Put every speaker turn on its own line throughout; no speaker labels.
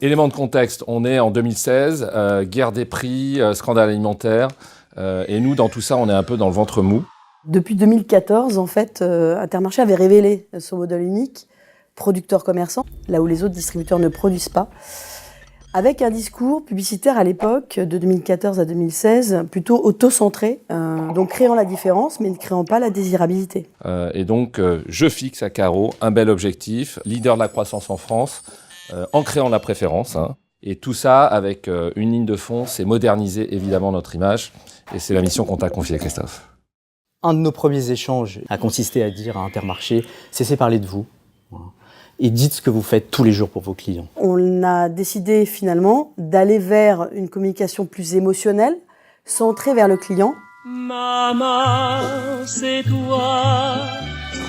Élément de contexte, on est en 2016, guerre des prix, scandale alimentaire. Et nous, dans tout ça, on est un peu dans le ventre mou.
Depuis 2014, en fait, Intermarché avait révélé son modèle unique, producteur-commerçant, là où les autres distributeurs ne produisent pas, avec un discours publicitaire à l'époque, de 2014 à 2016, plutôt auto-centré, donc créant la différence, mais ne créant pas la désirabilité.
Et donc, je fixe à Caro un bel objectif, leader de la croissance en France, en créant la préférence. Et tout ça avec une ligne de fond, c'est moderniser évidemment notre image. Et c'est la mission qu'on t'a confiée, Christophe.
Un de nos premiers échanges a consisté à dire à Intermarché, cessez parler de vous et dites ce que vous faites tous les jours pour vos clients.
On a décidé finalement d'aller vers une communication plus émotionnelle, centrée vers le client.
Maman, c'est toi,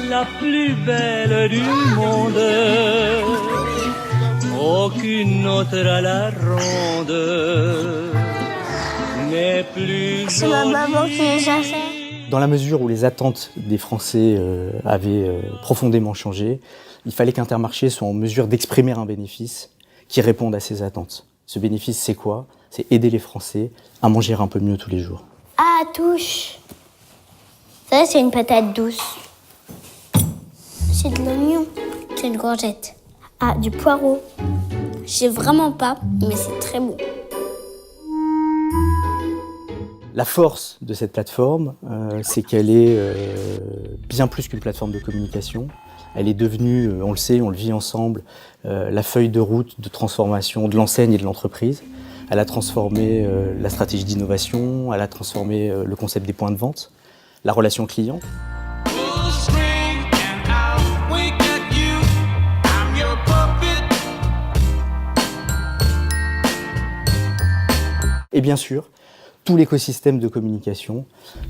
la plus belle du monde. Aucune autre à la ronde n'est plus
C'est ma maman qui les a fait.
Dans la mesure où les attentes des Français avaient profondément changé, il fallait qu'Intermarché soit en mesure d'exprimer un bénéfice qui réponde à ces attentes. Ce bénéfice, c'est quoi? C'est aider les Français à manger un peu mieux tous les jours.
Ah, touche. Ça, c'est une patate douce. C'est de l'oignon. C'est une courgette. Ah, du poireau. Je sais vraiment pas, mais c'est très bon.
La force de cette plateforme, c'est qu'elle est bien plus qu'une plateforme de communication. Elle est devenue, on le sait, on le vit ensemble, la feuille de route de transformation de l'enseigne et de l'entreprise. Elle a transformé la stratégie d'innovation, elle a transformé le concept des points de vente, la relation client. Et bien sûr, tout l'écosystème de communication,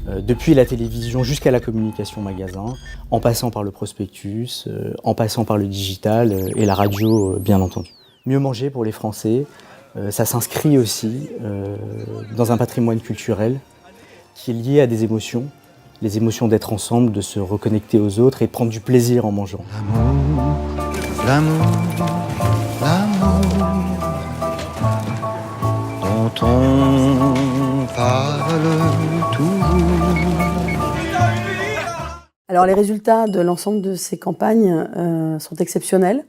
depuis la télévision jusqu'à la communication magasin, en passant par le prospectus, en passant par le digital et la radio, bien entendu. Mieux manger pour les Français, ça s'inscrit aussi dans un patrimoine culturel qui est lié à des émotions, les émotions d'être ensemble, de se reconnecter aux autres et de prendre du plaisir en mangeant.
L'amour, l'amour, l'amour, dont on parle toujours.
Alors les résultats de l'ensemble de ces campagnes sont exceptionnels,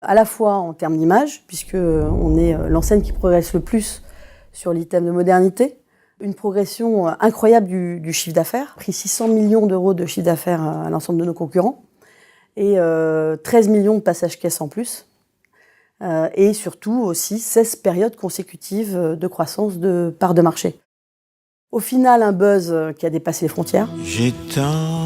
à la fois en termes d'image, puisqu'on est l'enseigne qui progresse le plus sur l'item de modernité, une progression incroyable du chiffre d'affaires, pris 600 millions d'euros de chiffre d'affaires à l'ensemble de nos concurrents, et 13 millions de passages caisse en plus, et surtout aussi 16 périodes consécutives de croissance de part de marché. Au final, un buzz qui a dépassé les frontières.
J'ai tant